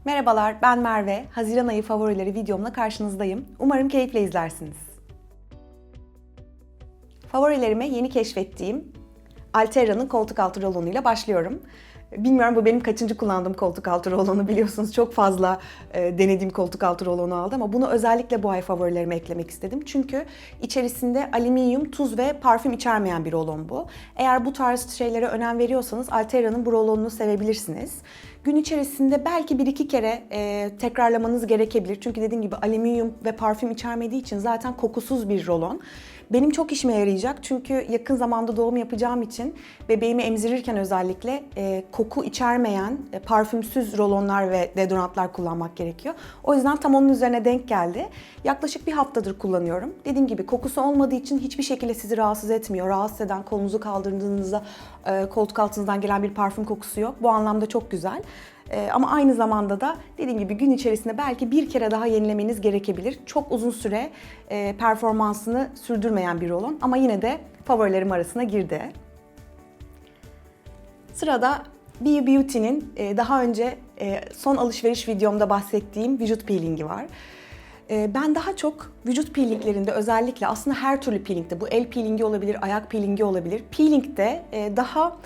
Merhabalar, ben Merve. Haziran ayı favorileri videomla karşınızdayım. Umarım keyifle izlersiniz. Favorilerime yeni keşfettiğim Alterra'nın koltuk altı rolonuyla başlıyorum. Bilmiyorum bu benim kaçıncı kullandığım koltuk altı rolonu, biliyorsunuz çok fazla denediğim koltuk altı rolonu aldı ama bunu özellikle bu ay favorilerime eklemek istedim. Çünkü içerisinde alüminyum, tuz ve parfüm içermeyen bir rolon bu. Eğer bu tarz şeylere önem veriyorsanız Alterra'nın bu rolonunu sevebilirsiniz. Gün içerisinde belki 1-2 kere tekrarlamanız gerekebilir. Çünkü dediğim gibi alüminyum ve parfüm içermediği için zaten kokusuz bir rolon. Benim çok işime yarayacak çünkü yakın zamanda doğum yapacağım için bebeğimi emzirirken özellikle koku içermeyen parfümsüz rolonlar ve deodorantlar kullanmak gerekiyor. O yüzden tam onun üzerine denk geldi. Yaklaşık bir haftadır kullanıyorum. Dediğim gibi kokusu olmadığı için hiçbir şekilde sizi rahatsız etmiyor. Rahatsız eden, kolunuzu kaldırdığınızda koltuk altınızdan gelen bir parfüm kokusu yok. Bu anlamda çok güzel. Ama aynı zamanda da dediğim gibi gün içerisinde belki bir kere daha yenilemeniz gerekebilir. Çok uzun süre performansını sürdürmeyen bir rolon ama yine de favorilerim arasına girdi. Sırada Be Beauty'nin daha önce son alışveriş videomda bahsettiğim vücut peelingi var. Ben daha çok vücut peelinglerinde özellikle aslında her türlü peelingde, bu el peelingi olabilir, ayak peelingi olabilir. Peelingde daha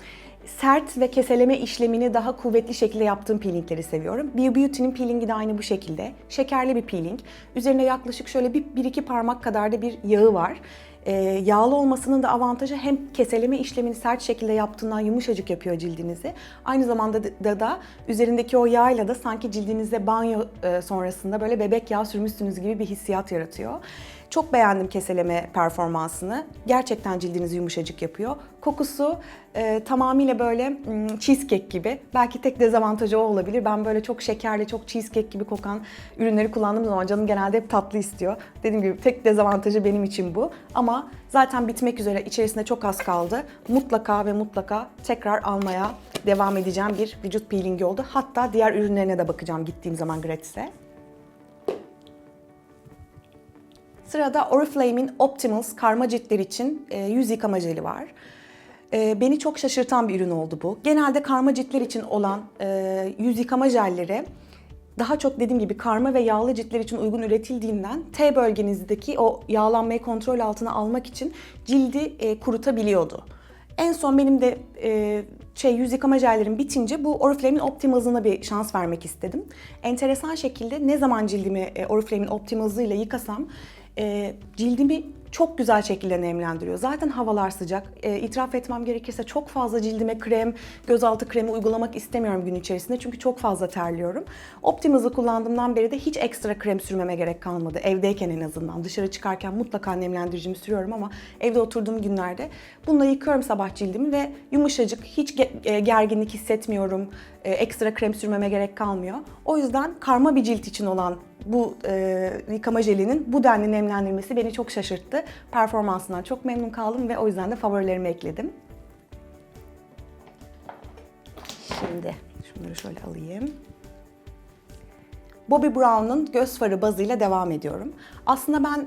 sert ve keseleme işlemini daha kuvvetli şekilde yaptığım peelingleri seviyorum. Be Beauty'nin peelingi de aynı bu şekilde. Şekerli bir peeling. Üzerine yaklaşık şöyle bir iki parmak kadar da bir yağı var. Yağlı olmasının da avantajı hem keseleme işlemini sert şekilde yaptığından yumuşacık yapıyor cildinizi. Aynı zamanda da üzerindeki o yağıyla da sanki cildinizde banyo sonrasında böyle bebek yağı sürmüşsünüz gibi bir hissiyat yaratıyor. Çok beğendim keseleme performansını. Gerçekten cildinizi yumuşacık yapıyor. Kokusu tamamıyla böyle cheesecake gibi. Belki tek dezavantajı o olabilir. Ben böyle çok şekerli, çok cheesecake gibi kokan ürünleri kullandığım zaman canım genelde hep tatlı istiyor. Dediğim gibi tek dezavantajı benim için bu. Ama zaten bitmek üzere, içerisinde çok az kaldı. Mutlaka ve mutlaka tekrar almaya devam edeceğim bir vücut peelingi oldu. Hatta diğer ürünlerine de bakacağım gittiğim zaman gratis'e. Sırada Oriflame'in Optimals karma ciltler için yüz yıkama jeli var. Beni çok şaşırtan bir ürün oldu bu. Genelde karma ciltler için olan yüz yıkama jelleri daha çok dediğim gibi karma ve yağlı ciltler için uygun üretildiğinden T bölgenizdeki o yağlanmayı kontrol altına almak için cildi kurutabiliyordu. En son benim de yüz yıkama jellerim bitince bu Oriflame'in Optimals'ına bir şans vermek istedim. Enteresan şekilde ne zaman cildimi Oriflame'in Optimals'ıyla yıkasam cildimi çok güzel şekilde nemlendiriyor. Zaten havalar sıcak. İtiraf etmem gerekirse çok fazla cildime krem, gözaltı kremi uygulamak istemiyorum gün içerisinde. Çünkü çok fazla terliyorum. Optimals'ı kullandığımdan beri de hiç ekstra krem sürmeme gerek kalmadı. Evdeyken en azından. Dışarı çıkarken mutlaka nemlendiricimi sürüyorum ama evde oturduğum günlerde bununla yıkıyorum sabah cildimi ve yumuşacık, hiç gerginlik hissetmiyorum. Ekstra krem sürmeme gerek kalmıyor. O yüzden karma bir cilt için olan bu yıkama jelinin bu denli nemlendirmesi beni çok şaşırttı. Performansından çok memnun kaldım ve o yüzden de favorilerime ekledim. Şimdi şunları şöyle alayım. Bobbi Brown'un göz farı bazıyla devam ediyorum. Aslında ben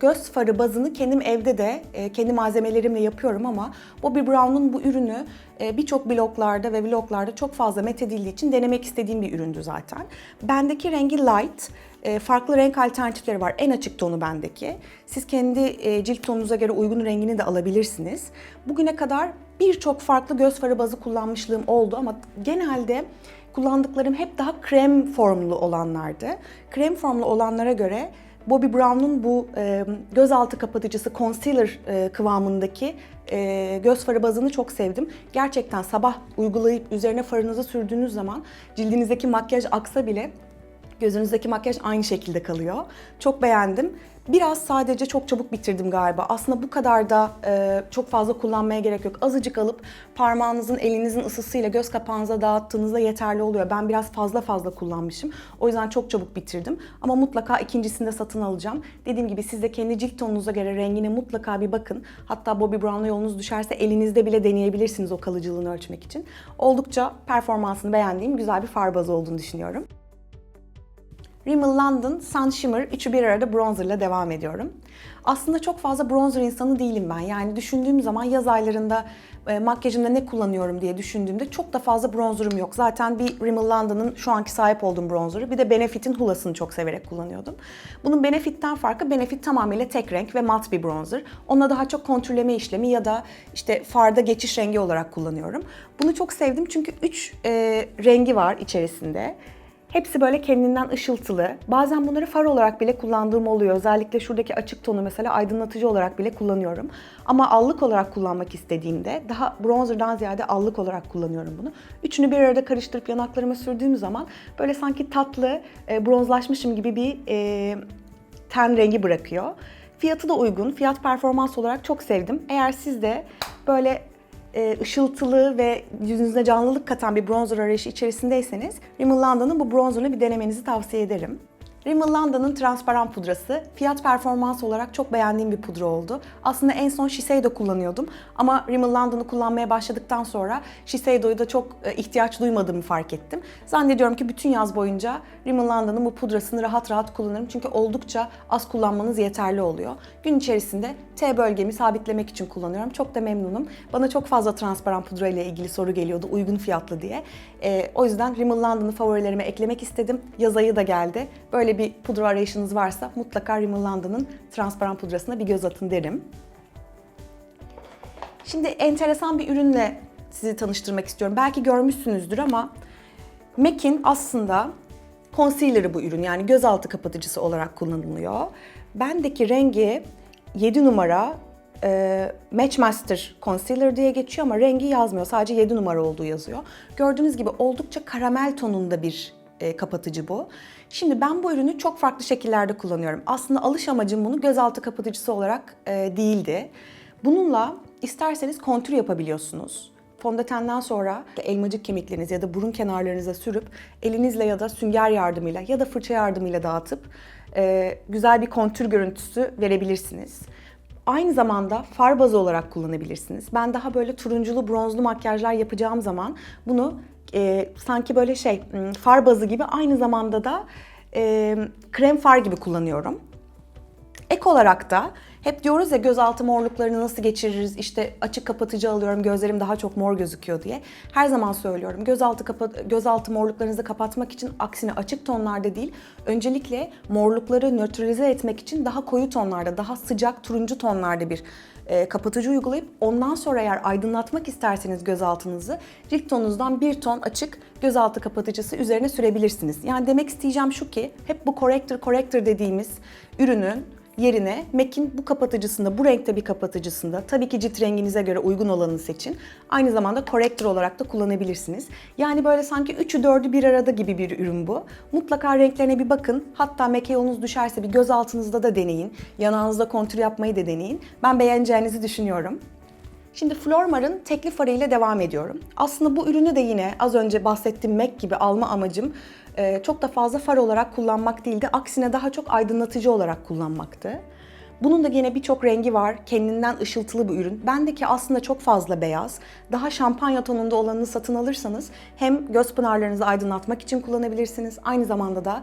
göz farı bazını kendim evde de kendi malzemelerimle yapıyorum ama Bobbi Brown'un bu ürünü birçok bloglarda ve vloglarda çok fazla methedildiği için denemek istediğim bir üründü zaten. Bendeki rengi light. Farklı renk alternatifleri var. En açık tonu bendeki. Siz kendi cilt tonunuza göre uygun rengini de alabilirsiniz. Bugüne kadar birçok farklı göz farı bazı kullanmışlığım oldu ama genelde kullandıklarım hep daha krem formlu olanlardı. Krem formlu olanlara göre Bobbi Brown'un bu gözaltı kapatıcısı concealer kıvamındaki göz farı bazını çok sevdim. Gerçekten sabah uygulayıp üzerine farınızı sürdüğünüz zaman cildinizdeki makyaj aksa bile gözünüzdeki makyaj aynı şekilde kalıyor. Çok beğendim. Biraz sadece çok çabuk bitirdim galiba. Aslında bu kadar da çok fazla kullanmaya gerek yok. Azıcık alıp parmağınızın, elinizin ısısıyla göz kapağınıza dağıttığınızda yeterli oluyor. Ben biraz fazla kullanmışım. O yüzden çok çabuk bitirdim. Ama mutlaka ikincisini de satın alacağım. Dediğim gibi siz de kendi cilt tonunuza göre rengine mutlaka bir bakın. Hatta Bobbi Brown'la yolunuz düşerse elinizde bile deneyebilirsiniz o kalıcılığını ölçmek için. Oldukça performansını beğendiğim güzel bir far bazı olduğunu düşünüyorum. Rimmel London Sun Shimmer üçü bir arada bronzerla devam ediyorum. Aslında çok fazla bronzer insanı değilim ben. Yani düşündüğüm zaman yaz aylarında makyajımda ne kullanıyorum diye düşündüğümde çok da fazla bronzerim yok. Zaten bir Rimmel London'ın şu anki sahip olduğum bronzerı, bir de Benefit'in Hula'sını çok severek kullanıyordum. Bunun Benefit'ten farkı, Benefit tamamıyla tek renk ve mat bir bronzer. Ona daha çok kontürleme işlemi ya da işte farda geçiş rengi olarak kullanıyorum. Bunu çok sevdim çünkü 3 rengi var içerisinde. Hepsi böyle kendinden ışıltılı. Bazen bunları far olarak bile kullandığım oluyor. Özellikle şuradaki açık tonu mesela aydınlatıcı olarak bile kullanıyorum. Ama allık olarak kullanmak istediğimde daha bronzerdan ziyade allık olarak kullanıyorum bunu. Üçünü bir arada karıştırıp yanaklarıma sürdüğüm zaman böyle sanki tatlı, bronzlaşmışım gibi bir ten rengi bırakıyor. Fiyatı da uygun. Fiyat performans olarak çok sevdim. Eğer siz de böyle ışıltılı ve yüzünüze canlılık katan bir bronzer arayışı içerisindeyseniz Rimmel London'ın bu bronzerını bir denemenizi tavsiye ederim. Rimmel London'ın transparan pudrası fiyat performans olarak çok beğendiğim bir pudra oldu. Aslında en son Shiseido kullanıyordum ama Rimmel London'u kullanmaya başladıktan sonra Shiseido'yu da çok ihtiyaç duymadığımı fark ettim. Zannediyorum ki bütün yaz boyunca Rimmel London'ın bu pudrasını rahat rahat kullanırım çünkü oldukça az kullanmanız yeterli oluyor. Gün içerisinde T bölgemi sabitlemek için kullanıyorum. Çok da memnunum. Bana çok fazla transparan pudra ile ilgili soru geliyordu uygun fiyatlı diye. O yüzden Rimmel London'ı favorilerime eklemek istedim. Yaz ayı da geldi. Böyle bir pudra arayışınız varsa mutlaka Rimmel London'ın transparan pudrasına bir göz atın derim. Şimdi enteresan bir ürünle sizi tanıştırmak istiyorum. Belki görmüşsünüzdür ama MAC'in aslında concealer'ı bu ürün. Yani gözaltı kapatıcısı olarak kullanılıyor. Bendeki rengi 7 numara Matchmaster Concealer diye geçiyor ama rengi yazmıyor. Sadece 7 numara olduğu yazıyor. Gördüğünüz gibi oldukça karamel tonunda bir kapatıcı bu. Şimdi ben bu ürünü çok farklı şekillerde kullanıyorum. Aslında alış amacım bunu gözaltı kapatıcısı olarak değildi. Bununla isterseniz kontür yapabiliyorsunuz. Fondötenden sonra elmacık kemikleriniz ya da burun kenarlarınıza sürüp elinizle ya da sünger yardımıyla ya da fırça yardımıyla dağıtıp güzel bir kontür görüntüsü verebilirsiniz. Aynı zamanda far bazı olarak kullanabilirsiniz. Ben daha böyle turunculu, bronzlu makyajlar yapacağım zaman bunu sanki böyle far bazı gibi aynı zamanda da krem far gibi kullanıyorum. Ek olarak da hep diyoruz ya gözaltı morluklarını nasıl geçiririz, işte açık kapatıcı alıyorum gözlerim daha çok mor gözüküyor diye. Her zaman söylüyorum gözaltı morluklarınızı kapatmak için aksine açık tonlarda değil, öncelikle morlukları nötralize etmek için daha koyu tonlarda, daha sıcak turuncu tonlarda bir kapatıcı uygulayıp ondan sonra eğer aydınlatmak isterseniz gözaltınızı cilt tonunuzdan bir ton açık gözaltı kapatıcısı üzerine sürebilirsiniz. Yani demek isteyeceğim şu ki hep bu corrector dediğimiz ürünün yerine MAC'in bu kapatıcısında, bu renkte bir kapatıcısında tabii ki cilt renginize göre uygun olanı seçin. Aynı zamanda corrector olarak da kullanabilirsiniz. Yani böyle sanki 3'ü 4'ü bir arada gibi bir ürün bu. Mutlaka renklerine bir bakın. Hatta MAC'e yolunuz düşerse bir göz altınızda da deneyin. Yanağınızda kontür yapmayı da deneyin. Ben beğeneceğinizi düşünüyorum. Şimdi Flormar'ın tekli farı ile devam ediyorum. Aslında bu ürünü de yine az önce bahsettiğim MAC gibi alma amacım çok da fazla far olarak kullanmak değildi. Aksine daha çok aydınlatıcı olarak kullanmaktı. Bunun da yine birçok rengi var. Kendinden ışıltılı bir ürün. Bendeki aslında çok fazla beyaz. Daha şampanya tonunda olanını satın alırsanız hem göz pınarlarınızı aydınlatmak için kullanabilirsiniz. Aynı zamanda da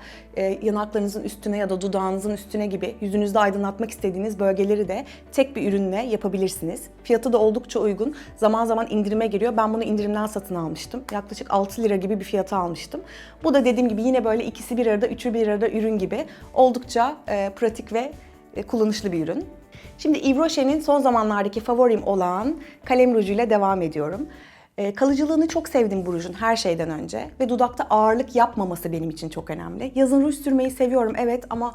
yanaklarınızın üstüne ya da dudağınızın üstüne gibi yüzünüzde aydınlatmak istediğiniz bölgeleri de tek bir ürünle yapabilirsiniz. Fiyatı da oldukça uygun. Zaman zaman indirime giriyor. Ben bunu indirimden satın almıştım. Yaklaşık 6 lira gibi bir fiyata almıştım. Bu da dediğim gibi yine böyle ikisi bir arada, üçü bir arada ürün gibi oldukça pratik ve kullanışlı bir ürün. Şimdi Yves Rocher'in son zamanlardaki favorim olan kalem ruju ile devam ediyorum. Kalıcılığını çok sevdim bu rujun her şeyden önce ve dudakta ağırlık yapmaması benim için çok önemli. Yazın ruj sürmeyi seviyorum evet ama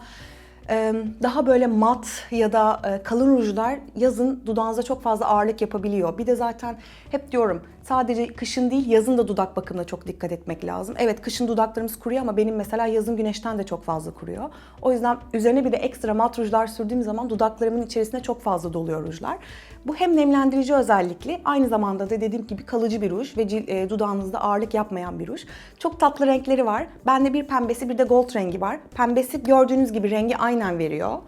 daha böyle mat ya da kalın rujlar yazın dudağınıza çok fazla ağırlık yapabiliyor. Bir de zaten hep diyorum sadece kışın değil yazın da dudak bakımına çok dikkat etmek lazım. Evet kışın dudaklarımız kuruyor ama benim mesela yazın güneşten de çok fazla kuruyor. O yüzden üzerine bir de ekstra mat rujlar sürdüğüm zaman dudaklarımın içerisine çok fazla doluyor rujlar. Bu hem nemlendirici özellikli aynı zamanda da dediğim gibi kalıcı bir ruj ve dudağınızda ağırlık yapmayan bir ruj. Çok tatlı renkleri var. Bende bir pembesi bir de gold rengi var. Pembesi gördüğünüz gibi rengi aynen veriyor.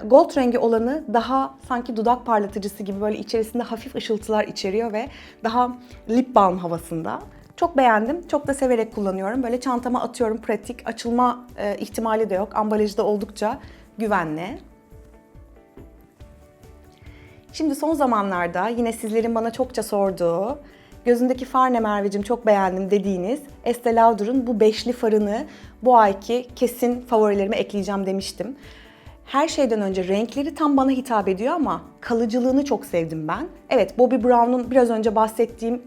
Gold rengi olanı daha sanki dudak parlatıcısı gibi böyle içerisinde hafif ışıltılar içeriyor ve daha lip balm havasında. Çok beğendim. Çok da severek kullanıyorum. Böyle çantama atıyorum, pratik. Açılma ihtimali de yok. Ambalajı da oldukça güvenli. Şimdi son zamanlarda yine sizlerin bana çokça sorduğu, gözündeki far ne Merveciğim çok beğendim dediğiniz Estée Lauder'ın bu beşli farını bu ayki kesin favorilerime ekleyeceğim demiştim. Her şeyden önce renkleri tam bana hitap ediyor ama kalıcılığını çok sevdim ben. Evet, Bobbi Brown'un biraz önce bahsettiğim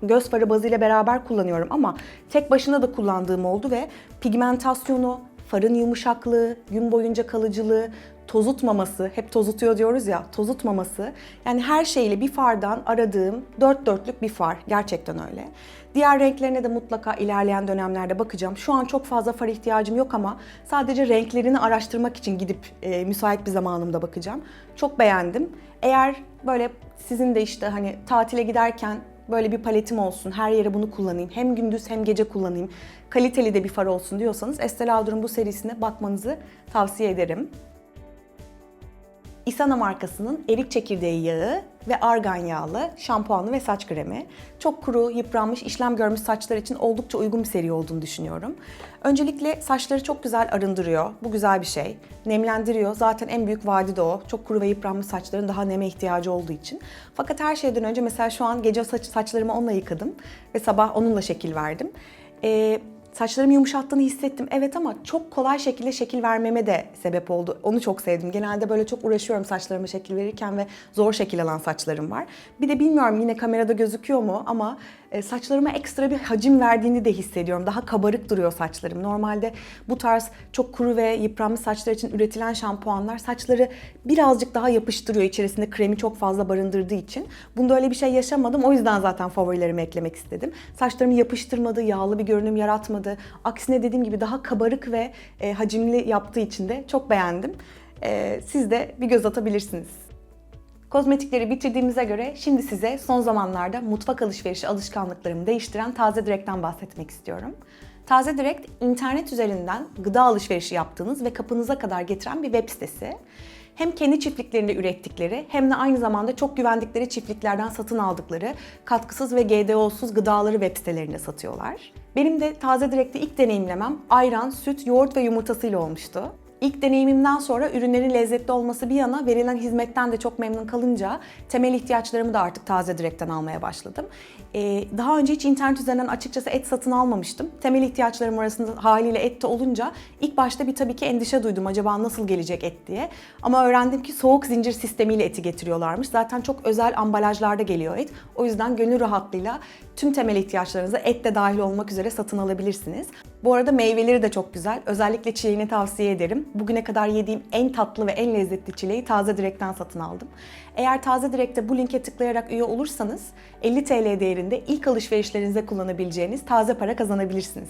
göz farı bazıyla beraber kullanıyorum ama tek başına da kullandığım oldu ve pigmentasyonu, farın yumuşaklığı, gün boyunca kalıcılığı, tozutmaması, hep tozutuyor diyoruz ya, tozutmaması. Yani her şeyle bir fardan aradığım dört dörtlük bir far. Gerçekten öyle. Diğer renklerine de mutlaka ilerleyen dönemlerde bakacağım. Şu an çok fazla far ihtiyacım yok ama sadece renklerini araştırmak için gidip müsait bir zamanımda bakacağım. Çok beğendim. Eğer böyle sizin de işte hani tatile giderken böyle bir paletim olsun, her yere bunu kullanayım, hem gündüz hem gece kullanayım, kaliteli de bir far olsun diyorsanız Estée Lauder'ın bu serisine bakmanızı tavsiye ederim. Isana markasının erik çekirdeği yağı ve argan yağlı şampuanı ve saç kremi. Çok kuru, yıpranmış, işlem görmüş saçlar için oldukça uygun bir seri olduğunu düşünüyorum. Öncelikle saçları çok güzel arındırıyor. Bu güzel bir şey. Nemlendiriyor. Zaten en büyük vaadi de o. Çok kuru ve yıpranmış saçların daha neme ihtiyacı olduğu için. Fakat her şeyden önce mesela şu an gece saçlarımı onunla yıkadım ve sabah onunla şekil verdim. Saçlarımı yumuşattığını hissettim. Evet ama çok kolay şekilde şekil vermeme de sebep oldu. Onu çok sevdim. Genelde böyle çok uğraşıyorum saçlarıma şekil verirken ve zor şekil alan saçlarım var. Bir de bilmiyorum yine kamerada gözüküyor mu ama saçlarıma ekstra bir hacim verdiğini de hissediyorum. Daha kabarık duruyor saçlarım. Normalde bu tarz çok kuru ve yıpranmış saçlar için üretilen şampuanlar saçları birazcık daha yapıştırıyor. İçerisinde kremi çok fazla barındırdığı için. Bunda öyle bir şey yaşamadım. O yüzden zaten favorilerimi eklemek istedim. Saçlarımı yapıştırmadı, yağlı bir görünüm yaratmadı. Aksine dediğim gibi daha kabarık ve hacimli yaptığı için de çok beğendim. Siz de bir göz atabilirsiniz. Kozmetikleri bitirdiğimize göre şimdi size son zamanlarda mutfak alışverişi alışkanlıklarımı değiştiren Taze Direkt'ten bahsetmek istiyorum. Taze Direkt, internet üzerinden gıda alışverişi yaptığınız ve kapınıza kadar getiren bir web sitesi. Hem kendi çiftliklerinde ürettikleri hem de aynı zamanda çok güvendikleri çiftliklerden satın aldıkları katkısız ve GDO'suz gıdaları web sitelerinde satıyorlar. Benim de Taze Direkt'te ilk deneyimlemem ayran, süt, yoğurt ve yumurtasıyla olmuştu. İlk deneyimimden sonra ürünlerin lezzetli olması bir yana verilen hizmetten de çok memnun kalınca temel ihtiyaçlarımı da artık Taze Direkt'ten almaya başladım. Daha önce hiç internet üzerinden açıkçası et satın almamıştım. Temel ihtiyaçlarım arasında haliyle et de olunca ilk başta bir tabii ki endişe duydum acaba nasıl gelecek et diye. Ama öğrendim ki soğuk zincir sistemiyle eti getiriyorlarmış. Zaten çok özel ambalajlarda geliyor et. O yüzden gönül rahatlığıyla tüm temel ihtiyaçlarınıza et de dahil olmak üzere satın alabilirsiniz. Bu arada meyveleri de çok güzel. Özellikle çileğini tavsiye ederim. Bugüne kadar yediğim en tatlı ve en lezzetli çileği Taze Direkt'ten satın aldım. Eğer Taze Direkt'te bu linke tıklayarak üye olursanız 50 TL değerinde ilk alışverişlerinize kullanabileceğiniz taze para kazanabilirsiniz.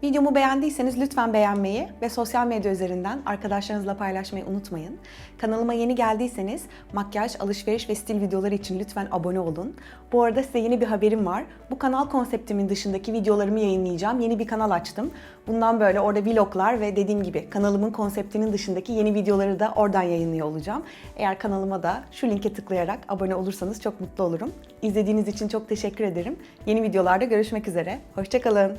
Videomu beğendiyseniz lütfen beğenmeyi ve sosyal medya üzerinden arkadaşlarınızla paylaşmayı unutmayın. Kanalıma yeni geldiyseniz makyaj, alışveriş ve stil videoları için lütfen abone olun. Bu arada size yeni bir haberim var. Bu kanal konseptimin dışındaki videolarımı yayınlayacağım. Yeni bir kanal açtım. Bundan böyle orada vloglar ve dediğim gibi kanalımın konseptinin dışındaki yeni videoları da oradan yayınlıyor olacağım. Eğer kanalıma da şu linke tıklayarak abone olursanız çok mutlu olurum. İzlediğiniz için çok teşekkür ederim. Yeni videolarda görüşmek üzere. Hoşça kalın.